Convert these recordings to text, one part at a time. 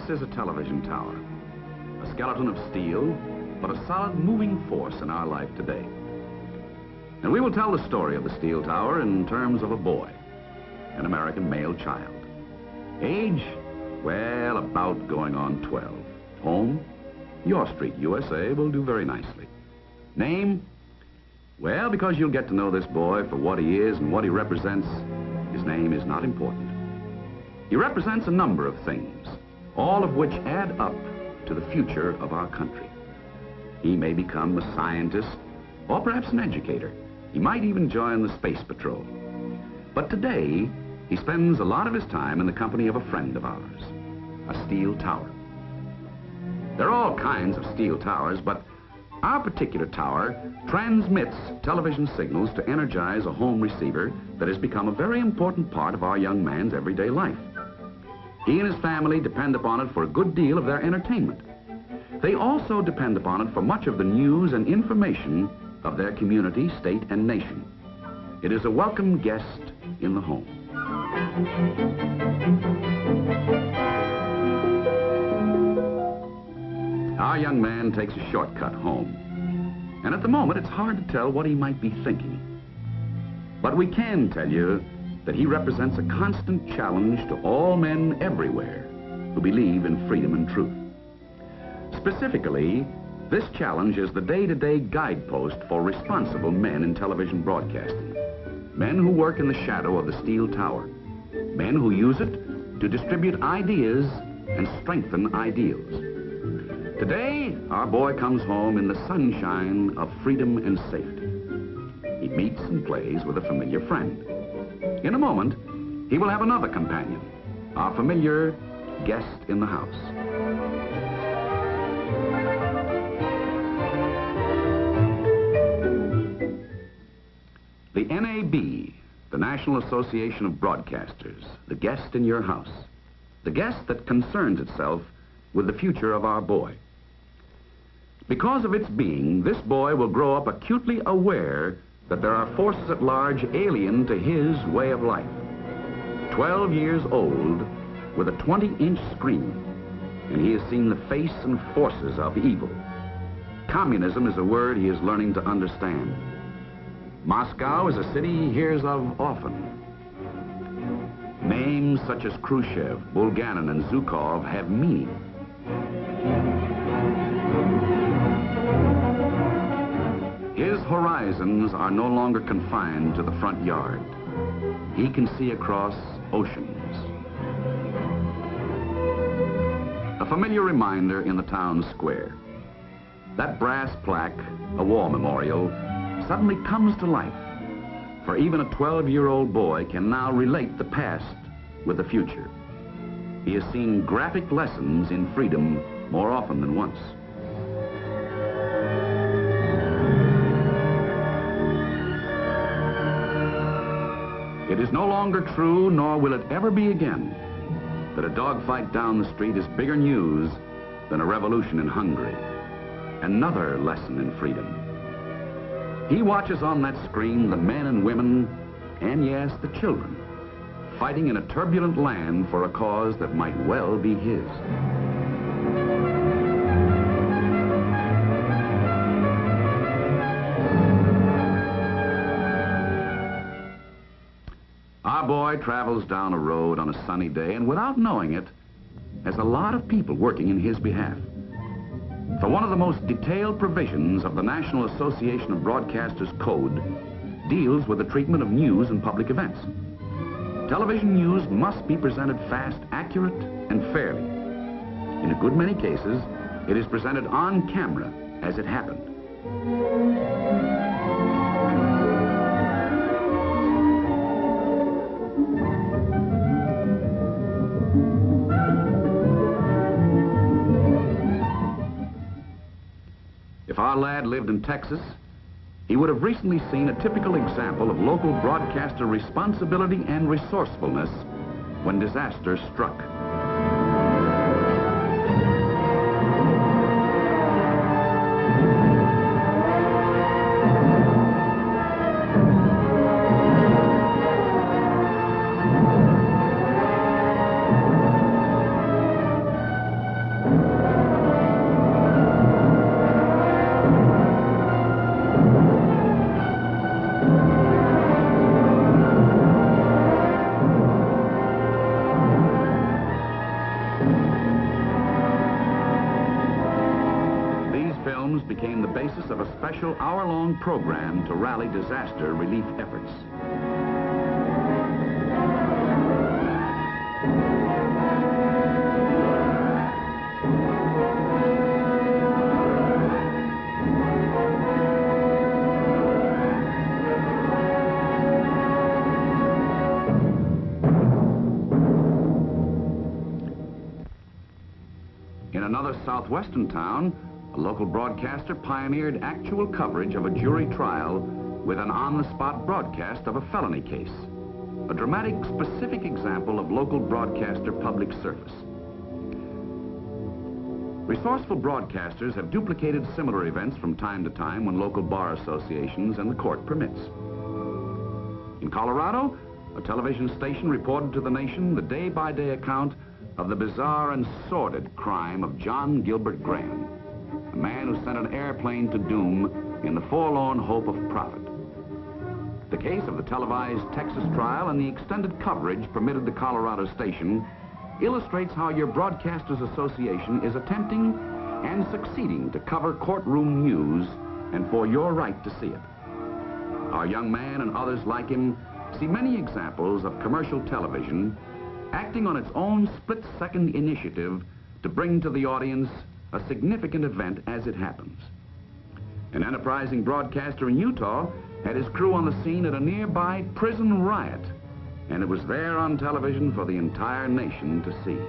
is a television tower, a skeleton of steel, but a solid moving force in our life today. And we will tell the story of the steel tower in terms of a boy, an American male child. Age, well, about going on 12. Home, your street, USA, will do very nicely. Name, well, because you'll get to know this boy for what he is and what he represents, his name is not important. He represents a number of things, all of which add up to the future of our country. He may become a scientist, or perhaps an educator. He might even join the Space Patrol. But today, he spends a lot of his time in the company of a friend of ours, a steel tower. There are all kinds of steel towers, but our particular tower transmits television signals to energize a home receiver that has become a very important part of our young man's everyday life. He and his family depend upon it for a good deal of their entertainment. They also depend upon it for much of the news and information of their community, state, and nation. It is a welcome guest in the home. Our young man takes a shortcut home, and at the moment it's hard to tell what he might be thinking. But we can tell you that he represents a constant challenge to all men everywhere who believe in freedom and truth. Specifically, this challenge is the day-to-day guidepost for responsible men in television broadcasting. Men who work in the shadow of the steel tower. Men who use it to distribute ideas and strengthen ideals. Today, our boy comes home in the sunshine of freedom and safety. He meets and plays with a familiar friend. In a moment, he will have another companion, our familiar guest in the house. The NAB, the National Association of Broadcasters, the guest in your house. The guest that concerns itself with the future of our boy. Because of its being, this boy will grow up acutely aware that there are forces at large alien to his way of life. 12 years old, with a 20-inch screen, and he has seen the face and forces of evil. Communism is a word he is learning to understand. Moscow is a city he hears of often. Names such as Khrushchev, Bulganin, and Zhukov have meaning. His horizons are no longer confined to the front yard. He can see across oceans. A familiar reminder in the town square. That brass plaque, a war memorial, suddenly comes to life. For even a 12-year-old boy can now relate the past with the future. He has seen graphic lessons in freedom more often than once. It is no longer true, nor will it ever be again, that a dogfight down the street is bigger news than a revolution in Hungary. Another lesson in freedom. He watches on that screen the men and women, and yes, the children, fighting in a turbulent land for a cause that might well be his. Our boy travels down a road on a sunny day, and without knowing it, has a lot of people working in his behalf. For one of the most detailed provisions of the National Association of Broadcasters Code deals with the treatment of news and public events. Television news must be presented fast, accurate, and fairly. In a good many cases, it is presented on camera as it happened. If our lad lived in Texas, he would have recently seen a typical example of local broadcaster responsibility and resourcefulness when disaster struck. films became the basis of a special hour-long program to rally disaster relief efforts. In another southwestern town, a local broadcaster pioneered actual coverage of a jury trial with an on-the-spot broadcast of a felony case. A dramatic, specific example of local broadcaster public service. Resourceful broadcasters have duplicated similar events from time to time when local bar associations and the court permits. In Colorado, a television station reported to the nation the day-by-day account of the bizarre and sordid crime of John Gilbert Graham, a man who sent an airplane to doom in the forlorn hope of profit. The case of the televised Texas trial and the extended coverage permitted the Colorado station illustrates how your Broadcasters Association is attempting and succeeding to cover courtroom news and for your right to see it. Our young man and others like him see many examples of commercial television acting on its own split-second initiative to bring to the audience a significant event as it happens. An enterprising broadcaster in Utah had his crew on the scene at a nearby prison riot, and it was there on television for the entire nation to see.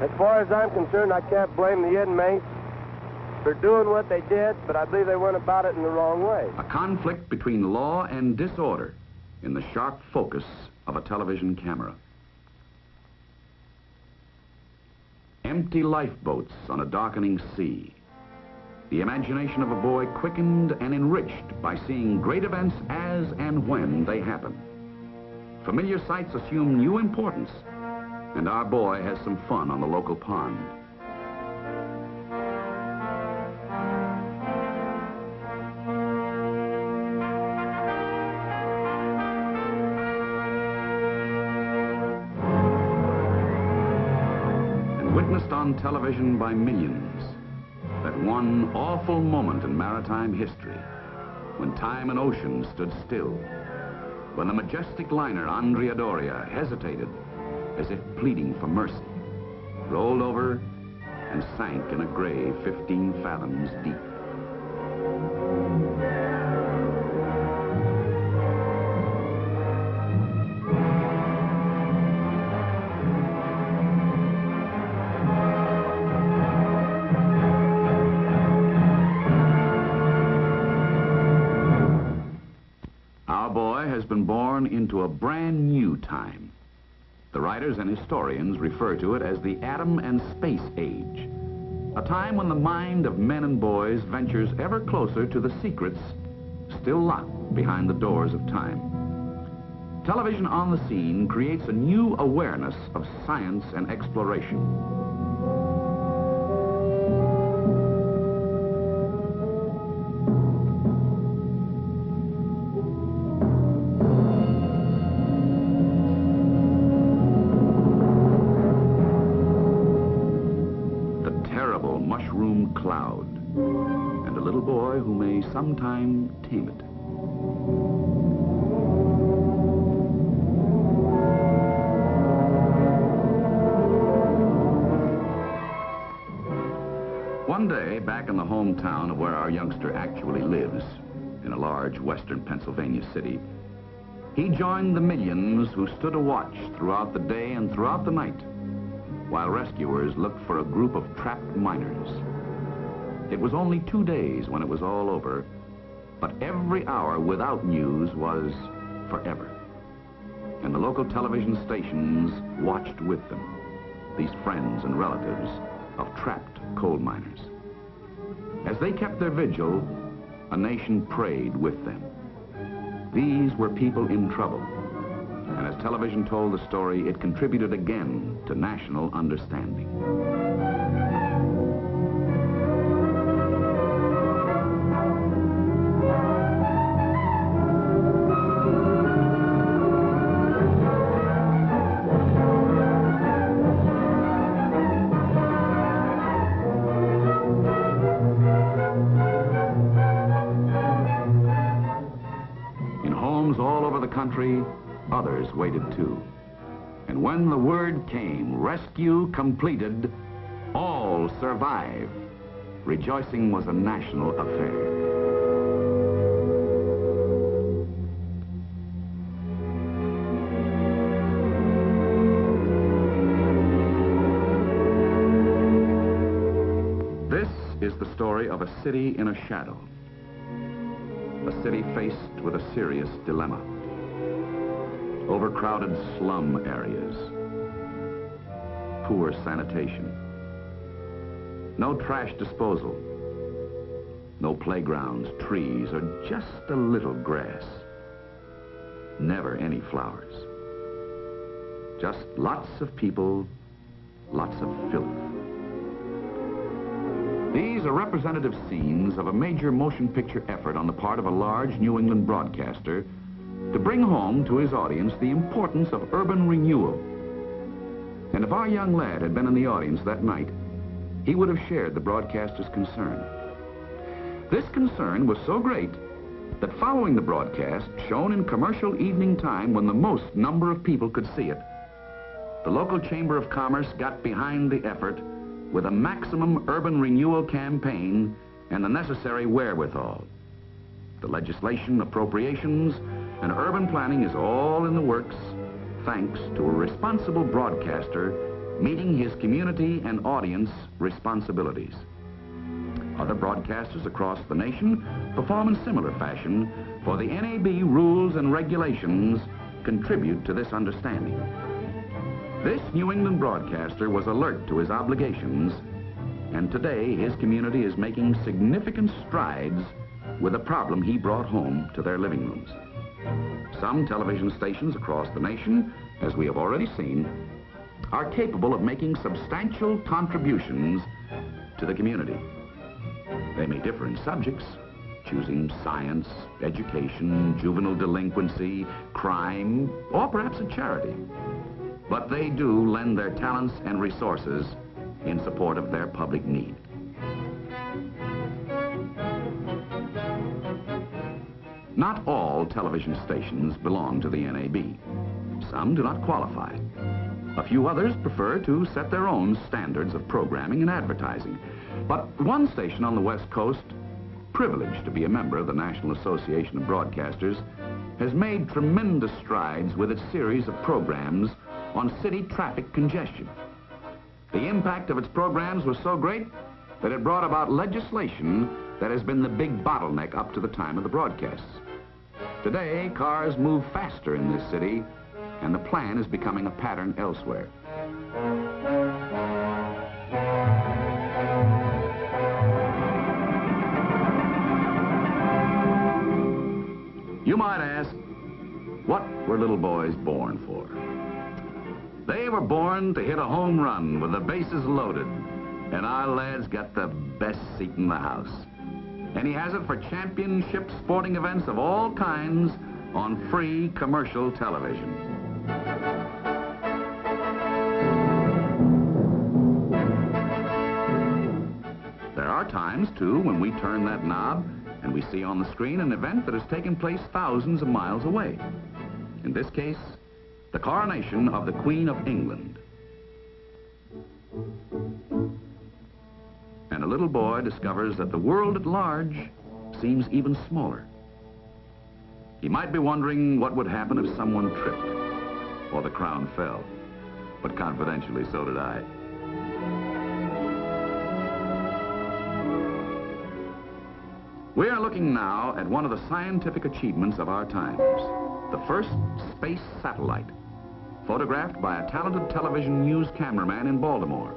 As far as I'm concerned, I can't blame the inmates for doing what they did, but I believe they went about it in the wrong way. A conflict between law and disorder in the sharp focus of a television camera. Empty lifeboats on a darkening sea. The imagination of a boy quickened and enriched by seeing great events as and when they happen. Familiar sights assume new importance, and our boy has some fun on the local pond. Witnessed on television by millions, that one awful moment in maritime history, when time and ocean stood still, when the majestic liner Andrea Doria hesitated as if pleading for mercy, rolled over and sank in a grave 15 fathoms deep. Into a brand new time. The writers and historians refer to it as the atom and space age, a time when the mind of men and boys ventures ever closer to the secrets still locked behind the doors of time. Television on the scene creates a new awareness of science and exploration. Cloud, and a little boy who may sometime tame it. One day, back in the hometown of where our youngster actually lives, in a large western Pennsylvania city, he joined the millions who stood a watch throughout the day and throughout the night, while rescuers looked for a group of trapped miners. It was only 2 days when it was all over, but every hour without news was forever. And the local television stations watched with them, these friends and relatives of trapped coal miners. As they kept their vigil, a nation prayed with them. These were people in trouble, and as television told the story, it contributed again to national understanding. all over the country, others waited too. And when the word came, rescue completed, all survive, rejoicing was a national affair. This is the story of a city in a shadow. A city faced with a serious dilemma. Overcrowded slum areas. Poor sanitation. No trash disposal. No playgrounds, trees, or just a little grass. Never any flowers. Just lots of people, lots of filth. These are representative scenes of a major motion picture effort on the part of a large New England broadcaster to bring home to his audience the importance of urban renewal. And if our young lad had been in the audience that night, he would have shared the broadcaster's concern. This concern was so great that following the broadcast, shown in commercial evening time when the most number of people could see it, the local Chamber of Commerce got behind the effort with a maximum urban renewal campaign and the necessary wherewithal. The legislation, appropriations, and urban planning is all in the works thanks to a responsible broadcaster meeting his community and audience responsibilities. Other broadcasters across the nation perform in similar fashion, for the NAB rules and regulations contribute to this understanding. This New England broadcaster was alert to his obligations, and today his community is making significant strides with a problem he brought home to their living rooms. Some television stations across the nation, as we have already seen, are capable of making substantial contributions to the community. They may differ in subjects, choosing science, education, juvenile delinquency, crime, or perhaps a charity. But they do lend their talents and resources in support of their public need. Not all television stations belong to the NAB. Some do not qualify. A few others prefer to set their own standards of programming and advertising. But one station on the West Coast, privileged to be a member of the National Association of Broadcasters, has made tremendous strides with its series of programs on city traffic congestion. The impact of its programs was so great that it brought about legislation that has been the big bottleneck up to the time of the broadcasts. Today, cars move faster in this city, and the plan is becoming a pattern elsewhere. You might ask, what were little boys born for? They were born to hit a home run with the bases loaded, and our lad's got the best seat in the house. And he has it for championship sporting events of all kinds on free commercial television. There are times, too, when we turn that knob and we see on the screen an event that has taken place thousands of miles away. In this case, the coronation of the Queen of England. And a little boy discovers that the world at large seems even smaller. He might be wondering what would happen if someone tripped or the crown fell. But confidentially, so did I. We are looking now at one of the scientific achievements of our times, the first space satellite, photographed by a talented television news cameraman in Baltimore,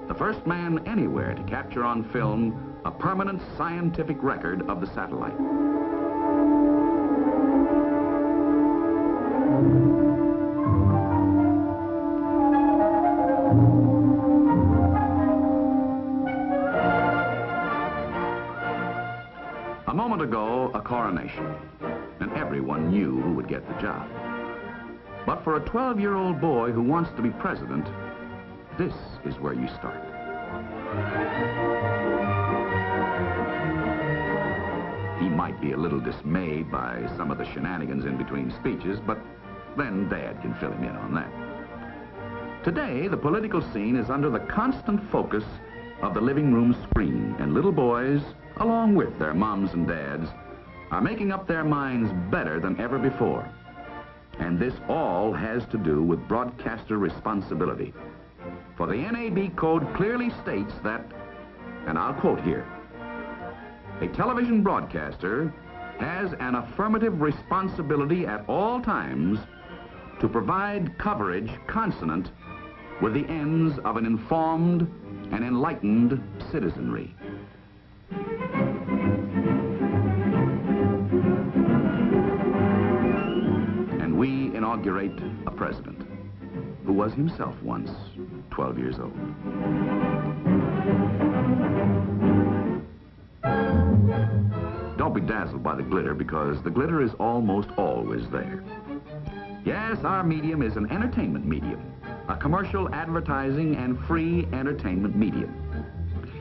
the first man anywhere to capture on film a permanent scientific record of the satellite. A moment ago, a coronation, and everyone knew who would get the job. But for a 12-year-old boy who wants to be president, this is where you start. He might be a little dismayed by some of the shenanigans in between speeches, but then Dad can fill him in on that. Today, the political scene is under the constant focus of the living room screen, and little boys, along with their moms and dads, are making up their minds better than ever before. And this all has to do with broadcaster responsibility. For the NAB code clearly states that, and I'll quote here, a television broadcaster has an affirmative responsibility at all times to provide coverage consonant with the ends of an informed and enlightened citizenry. And we inaugurate a president who was himself once 12 years old. Don't be dazzled by the glitter, because the glitter is almost always there. Yes, our medium is an entertainment medium, a commercial, advertising, and free entertainment medium.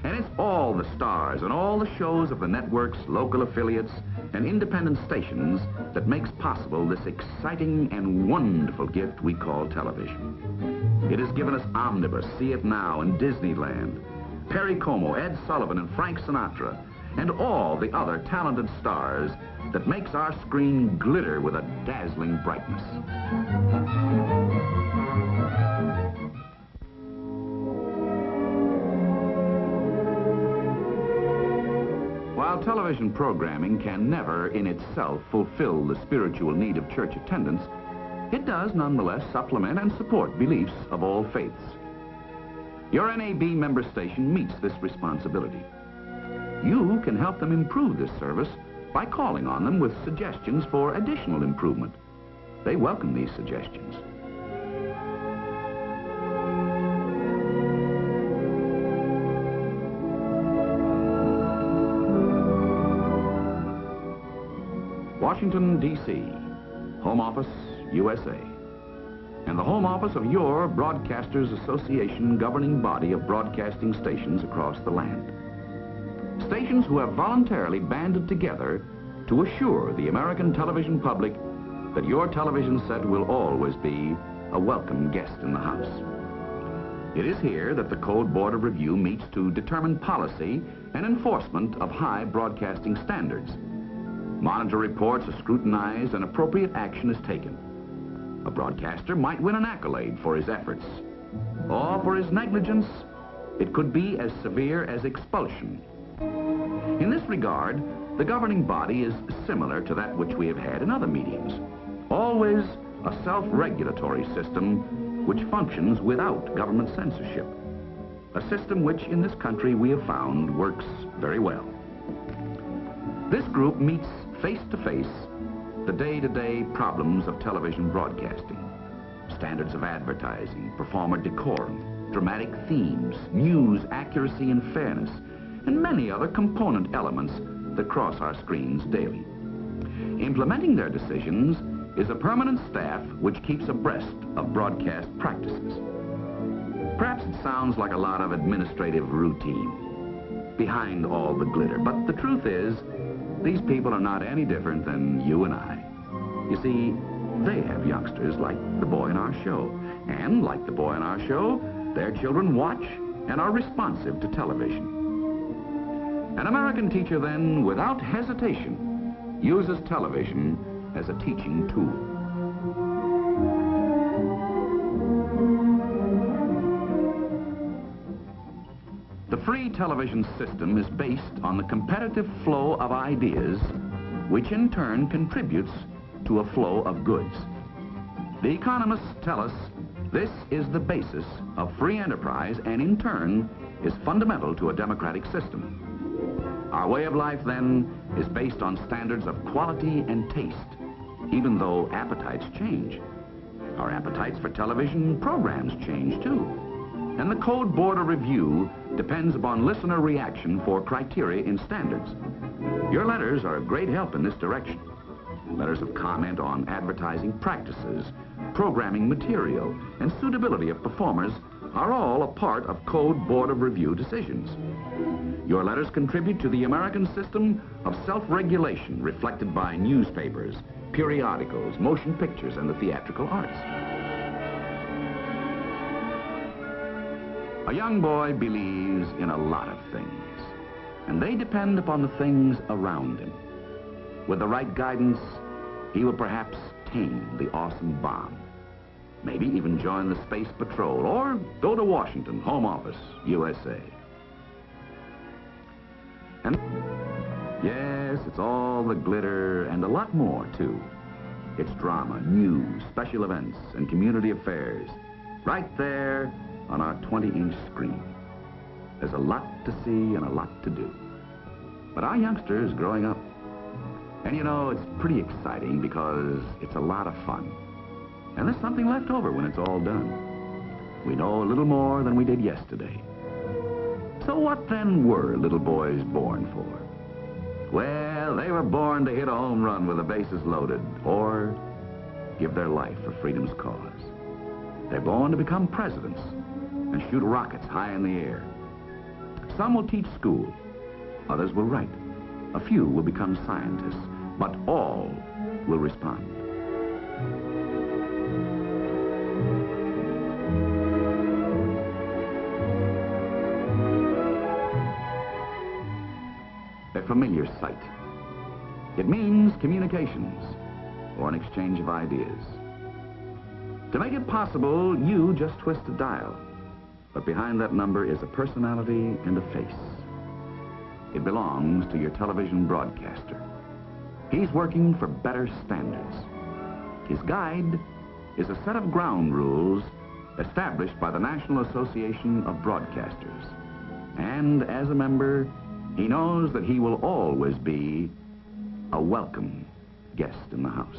And it's all the stars and all the shows of the networks, local affiliates, and independent stations that makes possible this exciting and wonderful gift we call television. It has given us Omnibus, See It Now, and Disneyland, Perry Como, Ed Sullivan, and Frank Sinatra, and all the other talented stars that makes our screen glitter with a dazzling brightness. While television programming can never in itself fulfill the spiritual need of church attendance, it does nonetheless supplement and support beliefs of all faiths. Your NAB member station meets this responsibility. You can help them improve this service by calling on them with suggestions for additional improvement. They welcome these suggestions. Washington, D.C., Home Office, USA, and the Home Office of your Broadcasters Association governing body of broadcasting stations across the land. Stations who have voluntarily banded together to assure the American television public that your television set will always be a welcome guest in the house. It is here that the Code Board of Review meets to determine policy and enforcement of high broadcasting standards. Monitor reports are scrutinized and appropriate action is taken. A broadcaster might win an accolade for his efforts, or for his negligence, it could be as severe as expulsion. In this regard, the governing body is similar to that which we have had in other mediums. Always a self-regulatory system which functions without government censorship. A system which in this country we have found works very well. This group meets face-to-face the day-to-day problems of television broadcasting. Standards of advertising, performer decorum, dramatic themes, news accuracy and fairness, and many other component elements that cross our screens daily. Implementing their decisions is a permanent staff which keeps abreast of broadcast practices. Perhaps it sounds like a lot of administrative routine behind all the glitter, but the truth is, these people are not any different than you and I. You see, they have youngsters like the boy in our show, and like the boy in our show, their children watch and are responsive to television. An American teacher then, without hesitation, uses television as a teaching tool. The free television system is based on the competitive flow of ideas, which in turn contributes to a flow of goods. The economists tell us this is the basis of free enterprise and in turn is fundamental to a democratic system. Our way of life, then, is based on standards of quality and taste, even though appetites change. Our appetites for television programs change, too. And the Code Board of Review depends upon listener reaction for criteria in standards. Your letters are a great help in this direction. Letters of comment on advertising practices, programming material, and suitability of performers are all a part of Code Board of Review decisions. Your letters contribute to the American system of self-regulation reflected by newspapers, periodicals, motion pictures, and the theatrical arts. A young boy believes in a lot of things, and they depend upon the things around him. With the right guidance, he will perhaps tame the awesome bomb, maybe even join the Space Patrol, or go to Washington, Home Office, USA. And yes, it's all the glitter and a lot more, too. It's drama, news, special events, and community affairs, right there on our 20-inch screen. There's a lot to see and a lot to do. But our youngster is growing up. And you know, it's pretty exciting because it's a lot of fun. And there's something left over when it's all done. We know a little more than we did yesterday. So what then were little boys born for? Well, they were born to hit a home run with the bases loaded, or give their life for freedom's cause. They're born to become presidents and shoot rockets high in the air. Some will teach school, others will write. A few will become scientists, but all will respond. A familiar sight. It means communications, or an exchange of ideas. To make it possible, you just twist a dial, but behind that number is a personality and a face. It belongs to your television broadcaster. He's working for better standards. His guide is a set of ground rules established by the National Association of Broadcasters. And as a member, he knows that he will always be a welcome guest in the house.